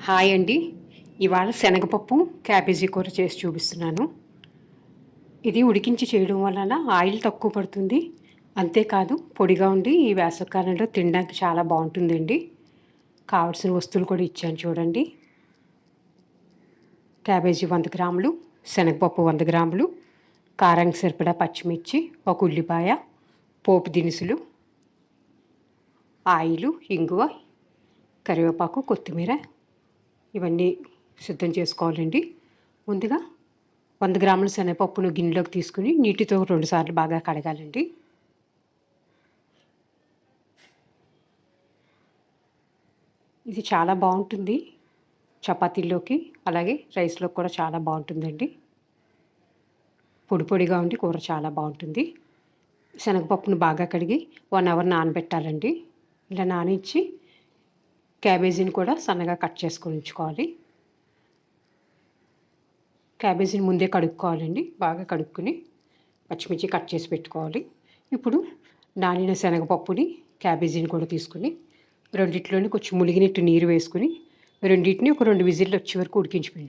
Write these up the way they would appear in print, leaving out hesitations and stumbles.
Hi అండి. ఇవాళ శనగపప్పు క్యాబేజీ కూర చేసి చూపిస్తున్నాను. ఇది ఉడికించి చేయడం వలన ఆయిల్ తక్కువ పడుతుంది. అంతేకాదు పొడిగా ఉండి ఈ వేసవికాలంలో తినడానికి చాలా బాగుంటుందండి. కావలసిన వస్తువులు కూడా ఇచ్చాను చూడండి. క్యాబేజీ 100 గ్రాములు, శనగపప్పు 100 గ్రాములు, కారానికి సరిపడా పచ్చిమిర్చి, ఒక ఉల్లిపాయ, పోపు దినుసులు, ఆయిలు, ఇంగువ, కరివేపాకు, కొత్తిమీర ఇవన్నీ సిద్ధం చేసుకోవాలండి. ముందుగా 100 గ్రాముల శనగపప్పును గిన్నెలోకి తీసుకుని నీటితో 2 సార్లు బాగా కడగాలండి. ఇది చాలా బాగుంటుంది చపాతీల్లోకి, అలాగే రైస్లోకి కూడా చాలా బాగుంటుందండి. పొడి పొడిగా ఉండి కూర చాలా బాగుంటుంది. శనగపప్పును బాగా కడిగి 1 అవర్ నానబెట్టాలండి. ఇలా నానించి క్యాబేజీని కూడా సన్నగా కట్ చేసుకొని ఉంచుకోవాలి. క్యాబేజీని ముందే కడుక్కోవాలండి. బాగా కడుక్కుని పచ్చిమిర్చి కట్ చేసి పెట్టుకోవాలి. ఇప్పుడు నానిన శనగపప్పుని, క్యాబేజీని కూడా తీసుకుని రెండిట్లోని కొంచెం ములిగినట్టు నీరు వేసుకుని రెండింటిని ఒక 2 విజిల్లు వచ్చే వరకు ఉడికించి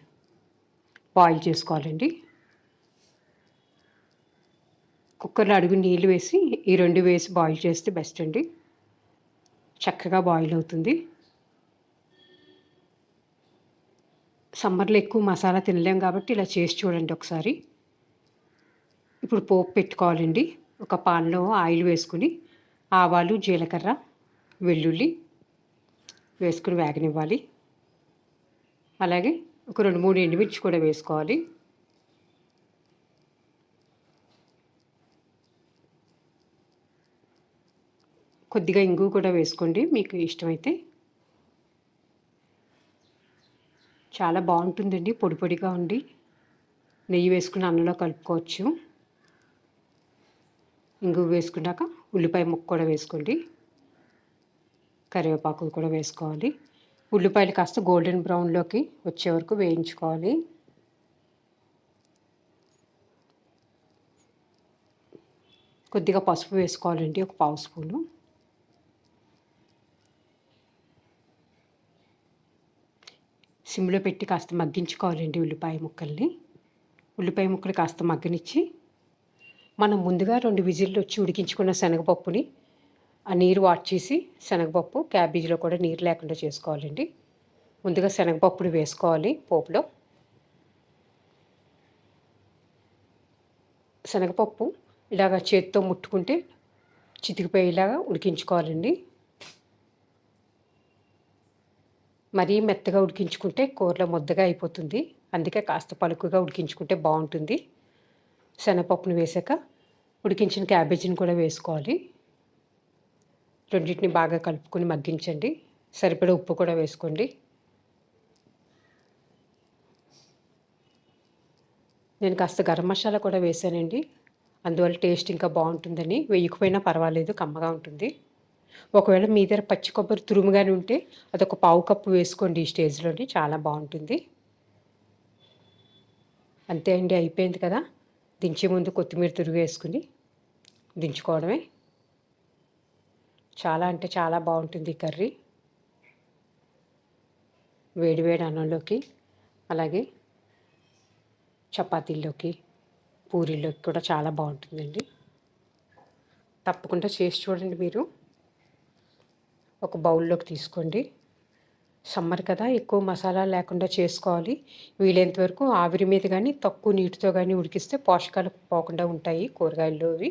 బాయిల్ చేసుకోవాలండి. కుక్కర్లో అడుగు నీళ్ళు వేసి ఈ 2 వేసి బాయిల్ చేస్తే బెస్ట్ అండి. చక్కగా బాయిల్ అవుతుంది. సమ్మర్లో ఎక్కువ మసాలా తినలేం కాబట్టి ఇలా చేసి చూడండి ఒకసారి. ఇప్పుడు పోపు పెట్టుకోవాలండి. ఒక పాన్లో ఆయిల్ వేసుకుని ఆవాలు, జీలకర్ర, వెల్లుల్లి వేసుకుని వేగనివ్వాలి. అలాగే ఒక 2, 3 ఎండుమిర్చి కూడా వేసుకోవాలి. కొద్దిగా ఇంగువ కూడా వేసుకోండి మీకు ఇష్టమైతే. చాలా బాగుంటుందండి, పొడి పొడిగా ఉండి. నెయ్యి వేసుకుని అన్నంలో కలుపుకోవచ్చు. ఇంగువ వేసుకున్నాక ఉల్లిపాయ ముక్క కూడా వేసుకోండి. కరివేపాకు కూడా వేసుకోవాలి. ఉల్లిపాయలు కాస్త గోల్డెన్ బ్రౌన్లోకి వచ్చే వరకు వేయించుకోవాలి. కొద్దిగా పసుపు వేసుకోవాలండి, ఒక 1/2 స్పూను. సిమ్లో పెట్టి కాస్త మగ్గించుకోవాలండి ఉల్లిపాయ ముక్కల్ని. ఉల్లిపాయ ముక్కలు కాస్త మగ్గనిచ్చి మనం ముందుగా 2 విజిల్లు వచ్చి ఉడికించుకున్న శనగపప్పుని ఆ నీరు వాడ్చేసి శనగపప్పు క్యాబేజీలో కూడా నీరు లేకుండా చేసుకోవాలండి. ముందుగా శనగపప్పుని వేసుకోవాలి పోపులో. శనగపప్పు ఇలాగ చేతితో ముట్టుకుంటే చితికిపోయేలాగా ఉడికించుకోవాలండి. మరీ మెత్తగా ఉడికించుకుంటే కూరలో ముద్దగా అయిపోతుంది. అందుకే కాస్త పలుకుగా ఉడికించుకుంటే బాగుంటుంది. శనగపప్పును వేసాక ఉడికించిన క్యాబేజీని కూడా వేసుకోవాలి. రెండింటిని బాగా కలుపుకొని మగ్గించండి. సరిపడా ఉప్పు కూడా వేసుకోండి. నేను కాస్త గరం మసాలా కూడా వేసానండి. అందువల్ల టేస్ట్ ఇంకా బాగుంటుందని. వేయకపోయినా పర్వాలేదు, కమ్మగా ఉంటుంది. ఒకవేళ మీ దగ్గర పచ్చి కొబ్బరి తురుముగానే ఉంటే అదొక 1/2 కప్పు వేసుకోండి ఈ స్టేజ్లోని, చాలా బాగుంటుంది. అంతే అండి, అయిపోయింది కదా. దించే ముందు కొత్తిమీర తురుగు వేసుకుని దించుకోవడమే. చాలా అంటే చాలా బాగుంటుంది ఈ కర్రీ. వేడివేడి అన్నంలోకి, అలాగే చపాతీల్లోకి, పూరీల్లోకి కూడా చాలా బాగుంటుందండి. తప్పకుండా చేసి చూడండి మీరు. ఒక బౌల్లోకి తీసుకోండి. సమ్మర్ కదా, ఎక్కువ మసాలా లేకుండా చేసుకోవాలి. వీలైనంత వరకు ఆవిరి మీద కానీ తక్కువ నీటితో కానీ ఉడికిస్తే పోషకాలు పోకుండా ఉంటాయి కూరగాయల్లో అవి.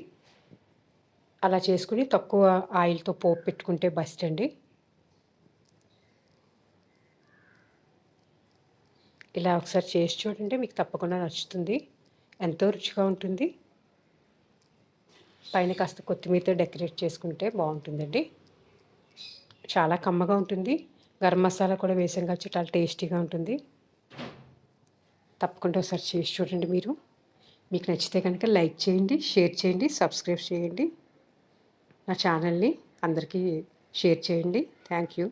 అలా చేసుకుని తక్కువ ఆయిల్తో పోపు పెట్టుకుంటే బెస్ట్ అండి. ఇలా ఒకసారి చేసి చూడండి, మీకు తప్పకుండా నచ్చుతుంది. ఎంతో రుచిగా ఉంటుంది. పైన కాస్త కొత్తిమీరతో డెకరేట్ చేసుకుంటే బాగుంటుందండి. చాలా కమ్మగా ఉంటుంది. గరం మసాలా కూడా వేసాం కాబట్టి చాలా టేస్టీగా ఉంటుంది. తప్పకుండా ఒకసారి చేసి చూడండి మీరు. మీకు నచ్చితే కనుక లైక్ చేయండి, షేర్ చేయండి, సబ్స్క్రైబ్ చేయండి. నా ఛానల్ని అందరికీ షేర్ చేయండి. Thank you.